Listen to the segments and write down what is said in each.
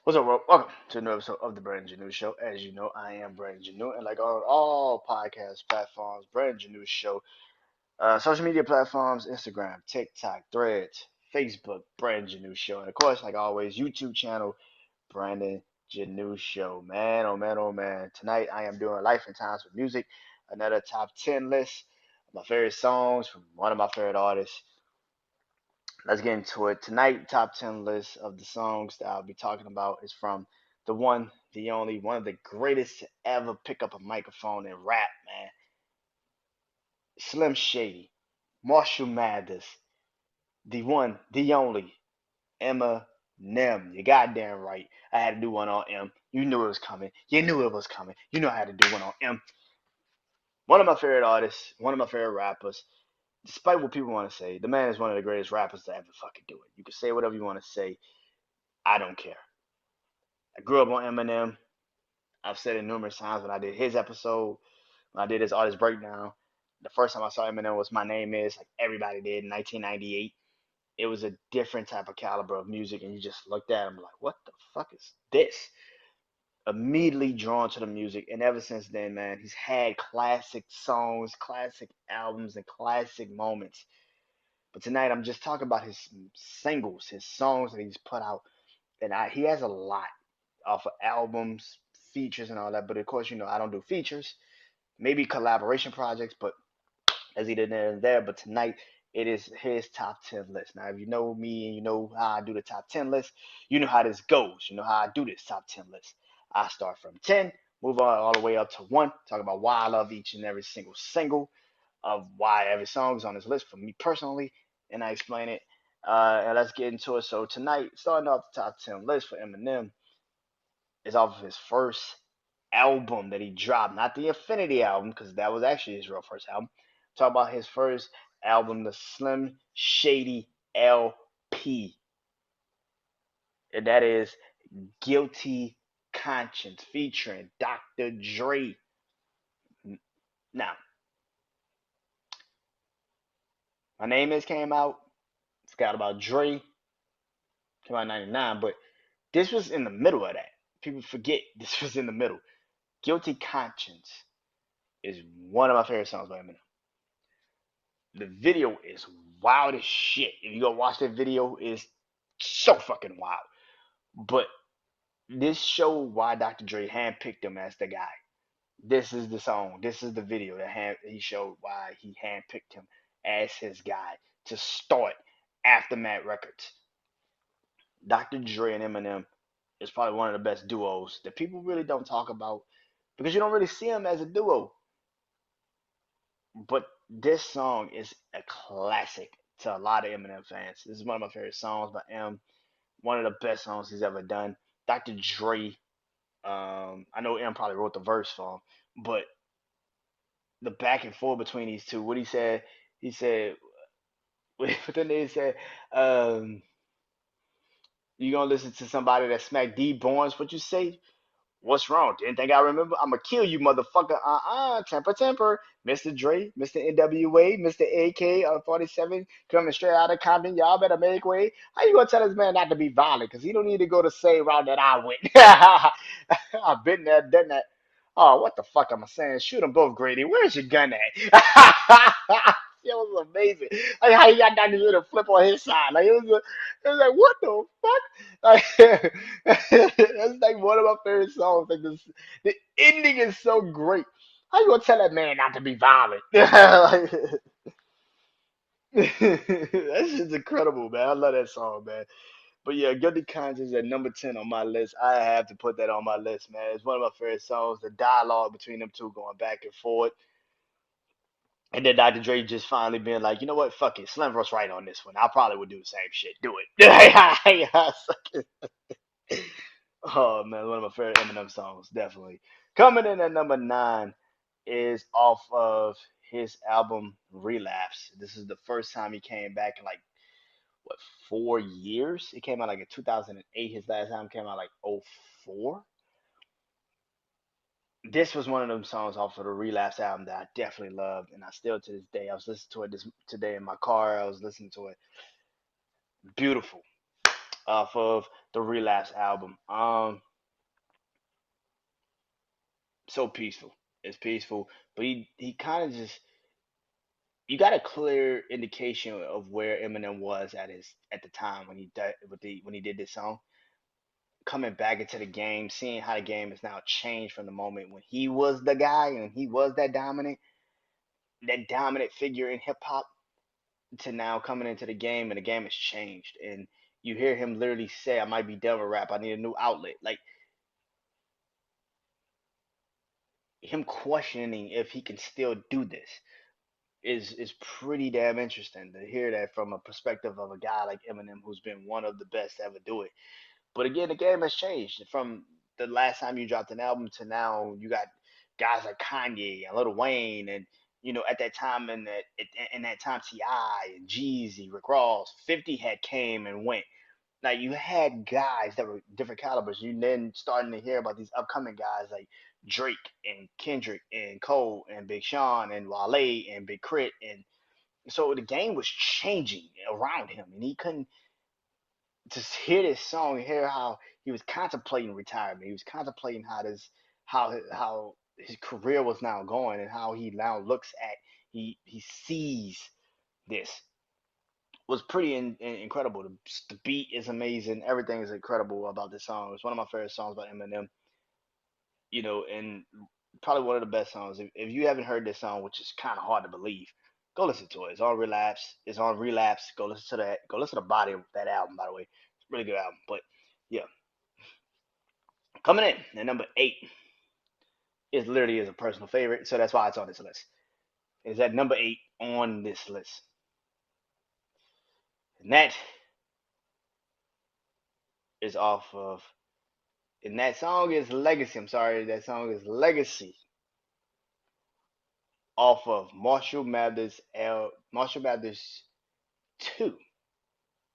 What's up, world? Welcome to another episode of the Brandon Janeau Show. As you know, I am Brandon Janeau, and like all podcast platforms, Brandon Janeau Show, social media platforms, Instagram, TikTok, Threads, Facebook, Brandon Janeau Show, and of course, like always, YouTube channel, Brandon Janeau Show. Man, oh man, oh man. Tonight I am doing Life and Times with Music, another top 10 list of my favorite songs from one of my favorite artists. Let's get into it. Tonight, top 10 list of the songs that I'll be talking about is from the one, the only, one of the greatest to ever pick up a microphone and rap, man. Slim Shady, Marshall Mathers, the one, the only, Eminem. You goddamn right. I had to do one on M. You knew it was coming. You knew it was coming. You know I had to do one on M. One of my favorite artists, one of my favorite rappers. Despite what people want to say, the man is one of the greatest rappers to ever fucking do it. You can say whatever you want to say. I don't care. I grew up on Eminem. I've said it numerous times when I did his episode, when I did his artist breakdown. The first time I saw Eminem was My Name Is, like everybody did in 1998. It was a different type of caliber of music, and you just looked at him like, what the fuck is this? Immediately drawn to the music, and ever since then, man, he's had classic songs, classic albums, and classic moments. But tonight, I'm just talking about his singles, his songs that he's put out, and he has a lot off of albums, features, and all that. But of course, I don't do features, maybe collaboration projects, but as either there and there. But tonight, it is his top 10 list. Now, if you know me and you know how I do the top 10 list, you know how this goes. You know how I do this top 10 list. I start from 10, move on all the way up to 1, talk about why I love each and every single of why every song is on this list for me personally, and I explain it. And let's get into it. So tonight, starting off the top 10 list for Eminem, is off of his first album that he dropped, not the Infinity album, because that was actually his real first album. Talk about his first album, the Slim Shady LP, and that is Guilty Conscience featuring Dr. Dre. Now, My Name Is came out. Forgot about Dre. Came out in '99, but this was in the middle of that. People forget this was in the middle. Guilty Conscience is one of my favorite songs by Eminem. The video is wild as shit. If you go watch that video, it's so fucking wild. But this showed why Dr. Dre handpicked him as the guy. This is the song. This is the video that he showed why he handpicked him as his guy to start Aftermath Records. Dr. Dre and Eminem is probably one of the best duos that people really don't talk about because you don't really see them as a duo. But this song is a classic to a lot of Eminem fans. This is one of my favorite songs by M. One of the best songs he's ever done. Dr. Dre, I know M probably wrote the verse for him, but the back and forth between these two, what he said, but then he said, um, you gonna listen to somebody that smacked D Barnes? What you say? What's wrong? Didn't think I remember? I'ma kill you, motherfucker. Temper. Mr. Dre, Mr. NWA, Mr. AK 47, coming straight out of Compton. Y'all better make way. How you gonna tell this man not to be violent? Because he don't need to go the same route that I went. I've been there, done that. Oh, what the fuck am I saying? Shoot them both, Grady. Where's your gun at? It was amazing. Like how he got down this little flip on his side. It was like, what the fuck? Like, that's like one of my favorite songs. Like the ending is so great. How you gonna tell that man not to be violent? Like, that's just incredible, man. I love that song, man. But yeah, Guilty Conscience at number 10 on my list. I have to put that on my list, man. It's one of my favorite songs. The dialogue between them two going back and forth. And then Dr. Dre just finally being like, you know what? Fuck it. Slim was right on this one. I probably would do the same shit. Do it. Oh man, one of my favorite Eminem songs, definitely. Coming in at number 9 is off of his album Relapse. This is the first time he came back in like what 4 years. It came out like in 2008. His last album came out like '04. This was one of them songs off of the Relapse album that I definitely loved, and I still to this day. I was listening to it this today in my car. I was listening to it. Beautiful, off of the Relapse album. So peaceful. It's peaceful, but he kind of just, you got a clear indication of where Eminem was at the time when he did when he did this song. Coming back into the game, seeing how the game has now changed from the moment when he was the guy and he was that dominant figure in hip hop, to now coming into the game and the game has changed. And you hear him literally say, "I might be done with rap. I need a new outlet." Like him questioning if he can still do this is pretty damn interesting to hear that from a perspective of a guy like Eminem, who's been one of the best to ever do it. But again, the game has changed from the last time you dropped an album to now. You got guys like Kanye and Lil Wayne, and at that time, in that time, Ti and Jeezy, Rick Ross, 50 had came and went. Like you had guys that were different calibers. You then starting to hear about these upcoming guys like Drake and Kendrick and Cole and Big Sean and Wale and Big Crit, and so the game was changing around him, and he couldn't just hear this song and hear how he was contemplating retirement. He was contemplating how his career was now going, and how he now looks at, he sees this was pretty incredible. The beat is amazing. Everything is incredible about this song. It's one of my favorite songs by Eminem. And probably one of the best songs. If you haven't heard this song, which is kind of hard to believe, go listen to it. It's on Relapse. It's on Relapse. Go listen to that. Go listen to the body of that album. By the way, it's a really good album. But yeah, coming in at number 8 is literally is a personal favorite, so that's why it's on this list. Is at number 8 on this list, and that is off of, and that song is Legacy. I'm sorry, that song is Legacy, off of Marshall Mathers 2,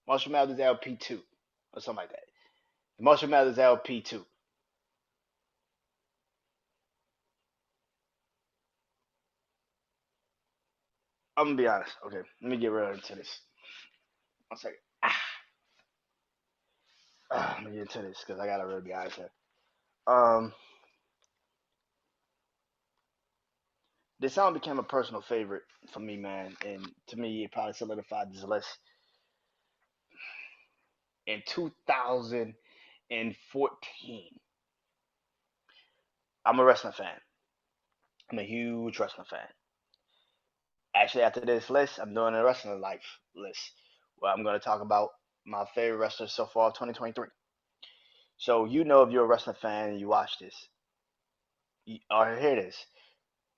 Marshall Mathers LP 2, or something like that. Marshall Mathers LP 2. I'm gonna be honest. Okay, let me get real into this. One second. Let me get into this because I gotta really be honest here. Um, this song became a personal favorite for me, man, and to me, it probably solidified this list in 2014. I'm a wrestling fan. I'm a huge wrestling fan. Actually, after this list, I'm doing a wrestling life list where I'm going to talk about my favorite wrestlers so far of 2023. So if you're a wrestling fan and you watch this, or hear this,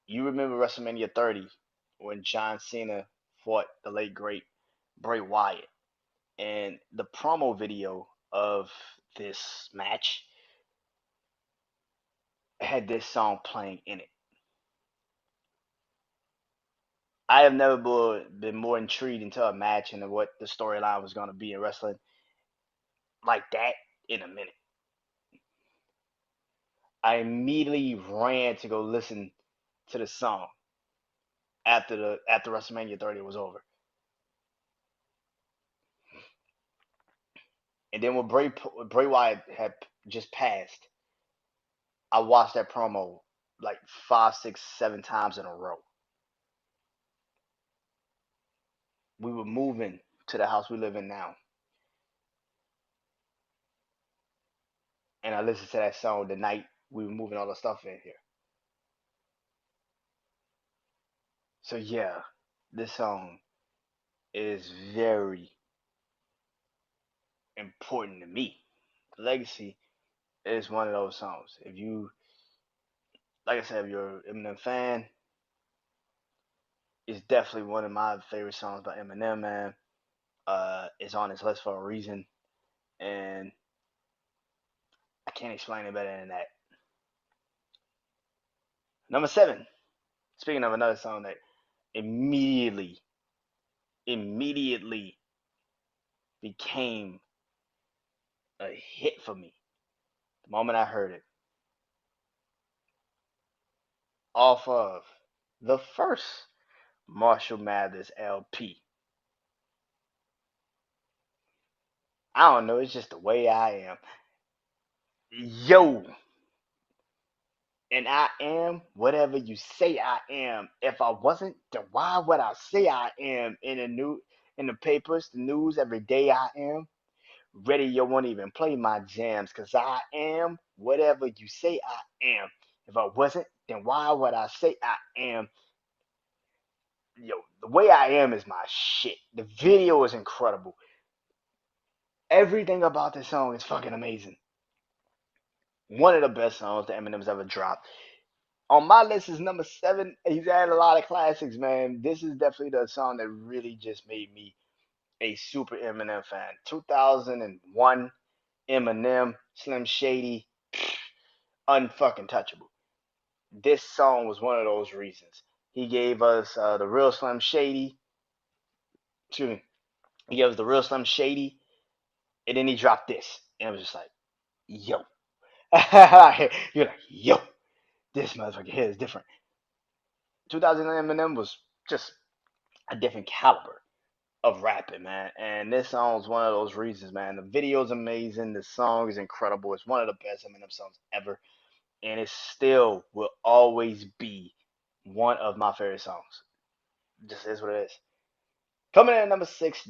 you remember WrestleMania 30 when John Cena fought the late great Bray Wyatt, and the promo video of this match had this song playing in it. I have never been more intrigued into a match and what the storyline was going to be in wrestling like that in a minute. I immediately ran to go listen to the song after WrestleMania 30 was over. And then when Bray Wyatt had just passed, I watched that promo like 5, 6, 7 times in a row. We were moving to the house we live in now, and I listened to that song the night we were moving all the stuff in here. So yeah, this song is very important to me. Legacy is one of those songs. If you, like I said, if you're an Eminem fan, it's definitely one of my favorite songs by Eminem, man. It's on this list for a reason, and I can't explain it better than that. Number 7. Speaking of another song that immediately, immediately became a hit for me the moment I heard it, off of the first Marshall Mathers LP, I don't know. It's just the way I am. Yo, and I am whatever you say I am. If I wasn't, then why would I say I am in the papers, the news every day I am? Radio won't even play my jams because I am whatever you say I am. If I wasn't, then why would I say I am? Yo, the way I am is my shit. The video is incredible. Everything about this song is fucking amazing. One of the best songs that Eminem's ever dropped. On my list is number 7. He's had a lot of classics, man. This is definitely the song that really just made me a super Eminem fan. 2001, Eminem, Slim Shady, unfucking touchable. This song was one of those reasons. He gave us the real Slim Shady. Excuse me. He gave us the real Slim Shady, and then he dropped this, and it was just like, yo. You're like, yo, this motherfucker here is different. 2009 Eminem was just a different caliber of rapping, man. And this song is one of those reasons, man. The video's amazing. The song is incredible. It's one of the best Eminem songs ever. And it still will always be one of my favorite songs. Just is what it is. Coming in at number 6,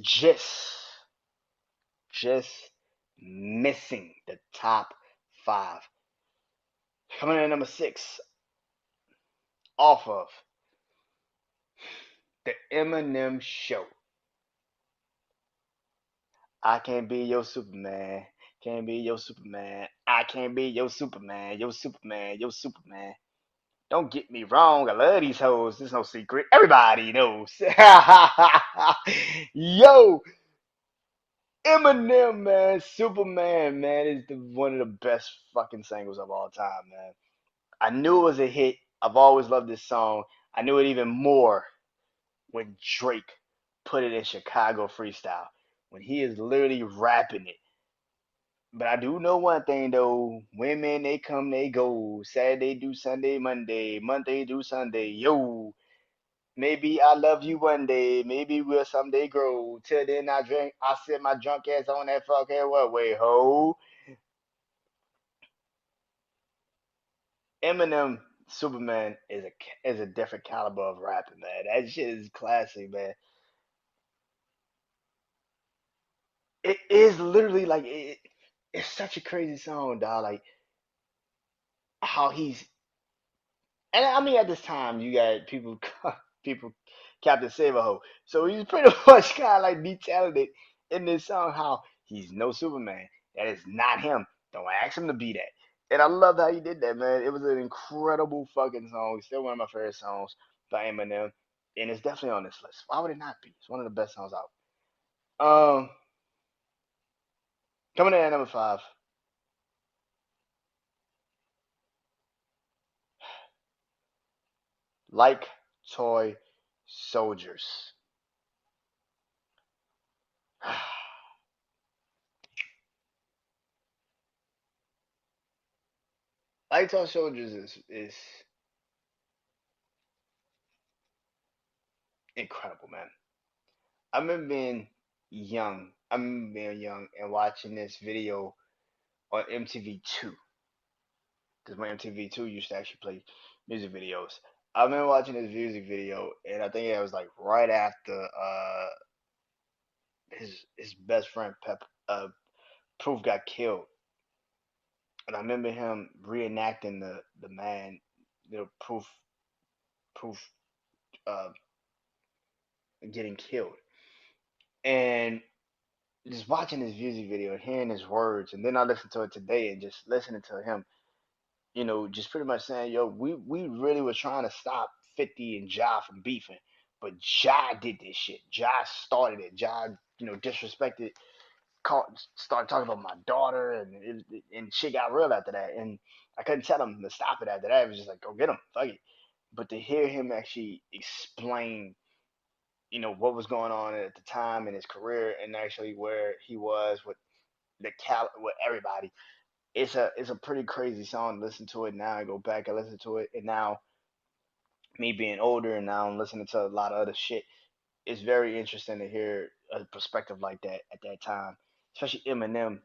just missing the top 5. Coming in at number 6, off of the Eminem Show. I can't be your Superman. Can't be your Superman. I can't be your Superman. Your Superman. Your Superman. Don't get me wrong. I love these hoes. There's no secret. Everybody knows. Yo, Eminem, man. Superman, man, is one of the best fucking singles of all time, man. I knew it was a hit. I've always loved this song. I knew it even more when Drake put it in Chicago freestyle. When he is literally rapping it. But I do know one thing though, women they come they go. Saturday do Sunday, Monday do Sunday. Yo, maybe I love you one day, maybe we'll someday grow. Till then I sit my drunk ass on that fucking what way, ho. Eminem Superman is a different caliber of rapping, man. That shit is classic, man. It is literally like it's such a crazy song, dog. Like how he's and I mean, at this time, you got people, Captain Saberho. So he's pretty much kind of like detailing it in this song how he's no Superman. That is not him. Don't ask him to be that. And I love how he did that, man. It was an incredible fucking song. It's still one of my favorite songs by Eminem. And it's definitely on this list. Why would it not be? It's one of the best songs out. Um, Coming in at number 5, Like Toy Soldiers. Like Toy Soldiers is incredible, man. I remember being young. I remember being young and watching this video on MTV2. Because when MTV2 used to actually play music videos. I remember watching this music video, and I think it was like right after his best friend Proof got killed, and I remember him reenacting the man, Proof uh, getting killed, and just watching this music video and hearing his words, and then I listened to it today and just listening to him, just pretty much saying, yo, we really were trying to stop 50 and Ja from beefing, but Ja did this shit. Ja started it. Ja, disrespected, started talking about my daughter, and shit got real after that. And I couldn't tell him to stop it after that. It was just like, go get him, fuck it. But to hear him actually explain, what was going on at the time in his career and actually where he was with with everybody, it's a pretty crazy song to listen to it now and go back and listen to it. And now me being older and now I'm listening to a lot of other shit. It's very interesting to hear a perspective like that at that time, especially Eminem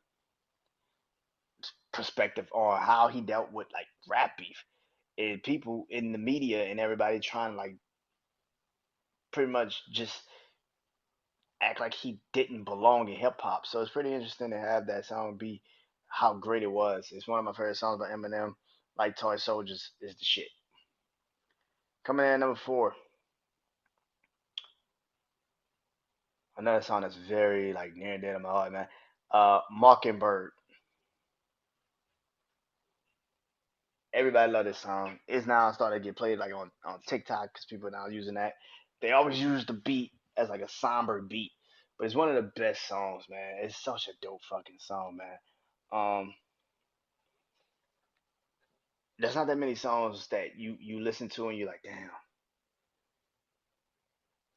perspective on how he dealt with like rap beef and people in the media and everybody trying to like pretty much just act like he didn't belong in hip hop. So it's pretty interesting to have that song be how great it was. It's one of my favorite songs by Eminem. Like Toy Soldiers is the shit. Coming in at number four, another song that's very like near and dear to my heart, man. Mockingbird. Everybody love this song. It's now starting to get played like on TikTok because people are now using that. They always use the beat as like a somber beat, but it's one of the best songs, man. It's such a dope fucking song, man. Um, there's not that many songs that you listen to and you're like, damn,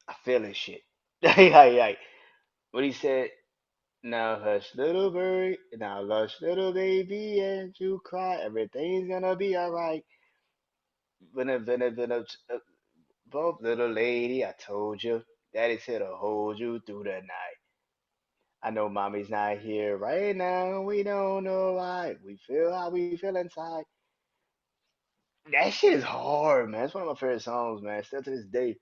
I feel this shit. Like, what he said. Now hush, little bird. Now hush, little baby, and you cry. Everything's gonna be alright. When both little lady, I told you, daddy's here to hold you through the night. I know mommy's not here right now. We don't know why. We feel how we feel inside. That shit is hard, man. It's one of my favorite songs, man. Still to this day,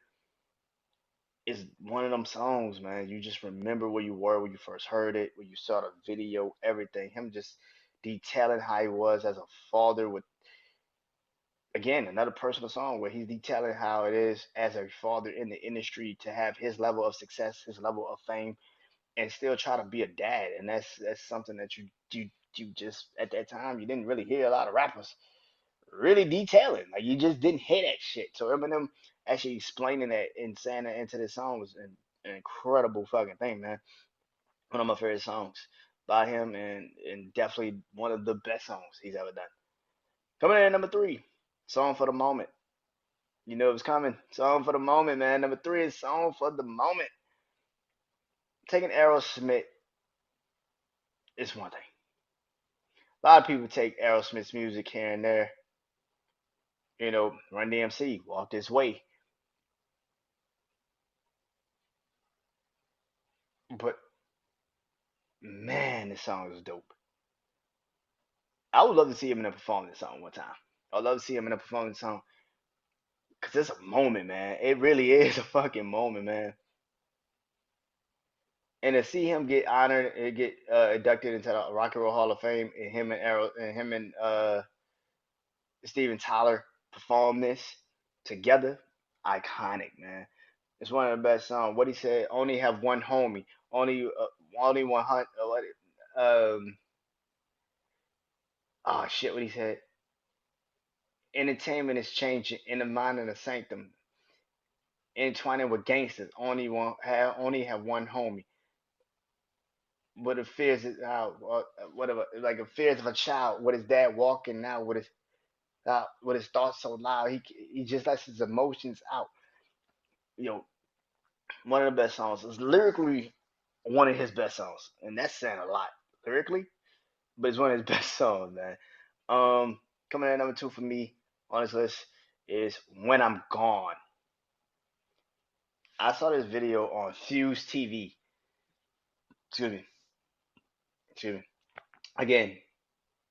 it's one of them songs, man. You just remember where you were when you first heard it, when you saw the video, everything. Him just detailing how he was as a father with, again, another personal song where he's detailing how it is as a father in the industry to have his level of success, his level of fame, and still try to be a dad. And that's something that you just at that time you didn't really hear a lot of rappers really detailing. Like you just didn't hear that shit. So Eminem actually explaining that and saying that into this song was an incredible fucking thing, man. One of my favorite songs by him and definitely one of the best songs he's ever done. Coming in at number three, Song for the Moment. You know it was coming. Song for the Moment, man. Number three is Song for the Moment. Taking Aerosmith is one thing. A lot of people take Aerosmith's music here and there. You know, Run DMC, Walk This Way. But man, this song is dope. I would love to see Eminem perform this song one time. I'd love to see Eminem perform this song because it's a moment, man. It really is a fucking moment, man. And to see him get honored and get inducted into the Rock and Roll Hall of Fame, and him and Steven Tyler perform this together, iconic, man. It's one of the best songs. What he said, only have one homie, only 100. Oh shit, what he said. Entertainment is changing in the mind of the sanctum, entwining with gangsters. Only have one homie. What it fears is whatever, like it fears of a child. What his dad walking now with his thoughts so loud. He just lets his emotions out. You know, one of the best songs. It's lyrically one of his best songs, and that's saying a lot lyrically, but it's one of his best songs, man. Coming in at number two for me on this list is When I'm Gone. I saw this video on Fuse TV. Excuse me. Excuse me. Again,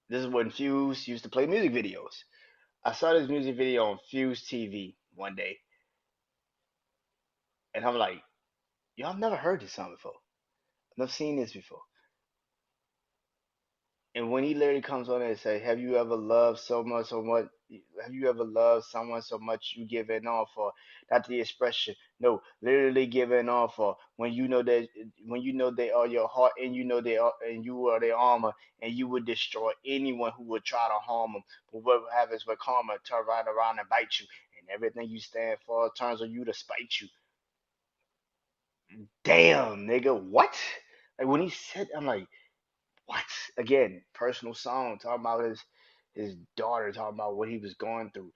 this is when Fuse used to play music videos. I saw this music video on Fuse TV one day, and I'm like, yo, I've never heard this song before. I've never seen this before. And when he literally comes on and say, "Have you ever loved so much, so much? Have you ever loved someone so much you give it all for?" Not the expression, no, literally giving all for. When you know they are your heart, and you know they are, and you are their armor, and you would destroy anyone who would try to harm them. But what happens with karma? Turn right around and bite you, and everything you stand for turns on you to spite you. Damn, nigga, what? Like when he said, I'm like, what? Again, personal song talking about his daughter, talking about what he was going through.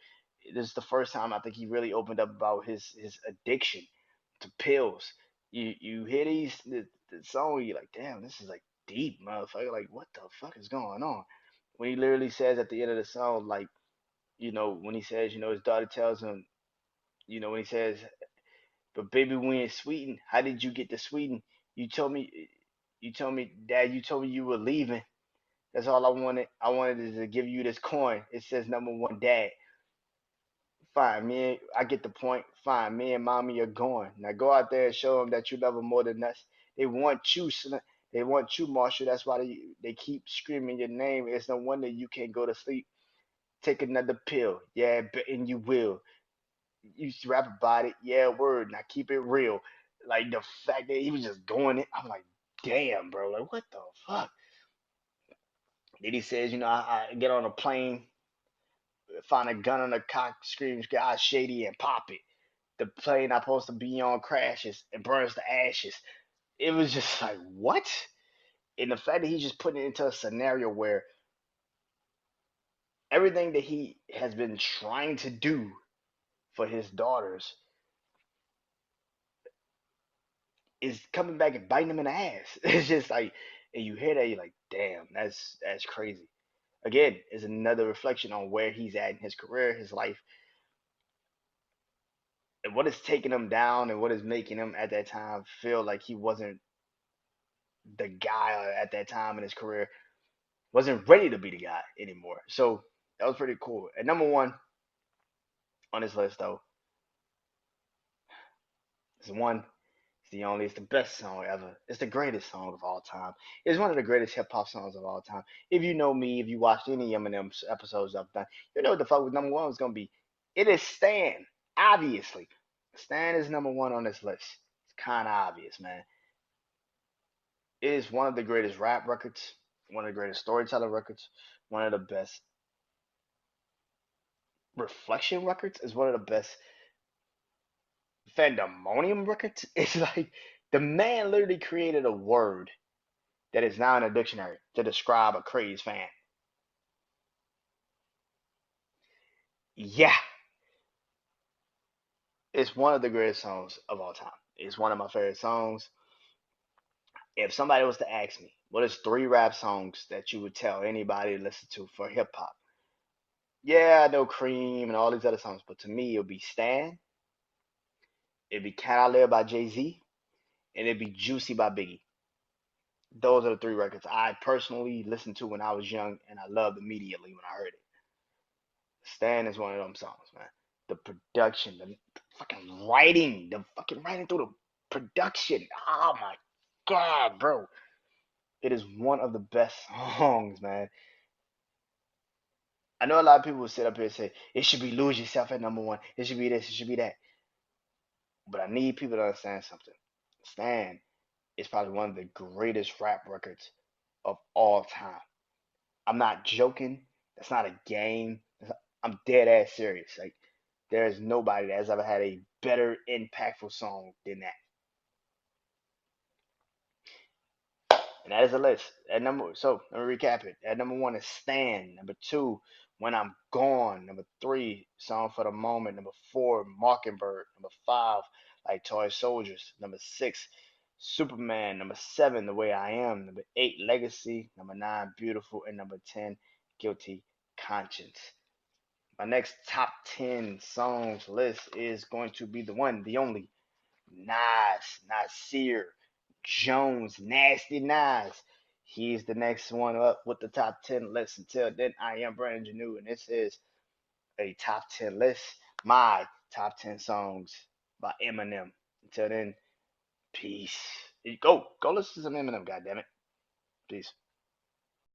This is the first time I think he really opened up about his addiction to pills. You hear the song, you're like, damn, this is like deep, motherfucker. Like, what the fuck is going on? When he literally says at the end of the song, like, when he says, his daughter tells him, when he says, but baby, we in Sweden, how did you get to Sweden? You told me. You told me, Dad, you told me you were leaving. That's all I wanted. I wanted is to give you this coin. It says number one, Dad. Fine, I get the point. Fine, me and mommy are going. Now go out there and show them that you love them more than us. They want you, they want you, Marshall. That's why they keep screaming your name. It's no wonder you can't go to sleep. Take another pill. Yeah, and you will. You used to rap about it. Yeah, word. Now keep it real. Like the fact that he was just going it, I'm like, damn, bro. Like, what the fuck? Then he says, I get on a plane, find a gun on the cock, screams, God shady, and pop it. The plane I'm supposed to be on crashes and burns to ashes. It was just like, what? And the fact that he's just putting it into a scenario where everything that he has been trying to do for his daughters is coming back and biting him in the ass. It's just like, and you hear that, you're like, damn, that's crazy. Again, is another reflection on where he's at in his career, his life, and what is taking him down and what is making him at that time feel like he wasn't the guy at that time in his career, wasn't ready to be the guy anymore. So that was pretty cool. And number one on this list though is one. It's the only. It's the best song ever. It's the greatest song of all time. It's one of the greatest hip hop songs of all time. If you know me, if you watched any Eminem episodes I've done, you know what the fuck was number one was gonna be. It is Stan. Obviously, Stan is number one on this list. It's kind of obvious, man. It is one of the greatest rap records, one of the greatest storytelling records, one of the best reflection records. Is one of the best Fandemonium records. It's like the man literally created a word that is now in a dictionary to describe a crazed fan. Yeah, it's one of the greatest songs of all time. It's one of my favorite songs. If somebody was to ask me, what is three rap songs that you would tell anybody to listen to for hip hop? Yeah, I know Cream and all these other songs, but to me, it would be Stan, it'd be Can I Live by Jay Z, and it'd be Juicy by Biggie. Those are the three records I personally listened to when I was young, and I loved immediately when I heard it. Stan is one of them songs, man. The production, the fucking writing through the production. Oh my god, bro. It is one of the best songs, man. I know a lot of people will sit up here and say, it should be Lose Yourself at number one. It should be this, it should be that. But I need people to understand something. Stan is probably one of the greatest rap records of all time. I'm not joking. That's not a game. I'm dead ass serious. Like, there is nobody that has ever had a better impactful song than that. And that is a list. So let me recap it. At number one is Stand. Number two, When I'm Gone. Number three, Song for the Moment. Number four, Mockingbird. Number five, Like Toy Soldiers. Number six, Superman. Number seven, The Way I Am. Number eight, Legacy. Number nine, Beautiful. And number 10, Guilty Conscience. My next top 10 songs list is going to be the one, the only, Nas, Nasir Jones, Nasty Nas. He's the next one up with the top 10 list. Until then, I am Brandon Janeau, and this is a top 10 list. My top 10 songs by Eminem. Until then, peace. Go listen to some Eminem, goddammit. Peace.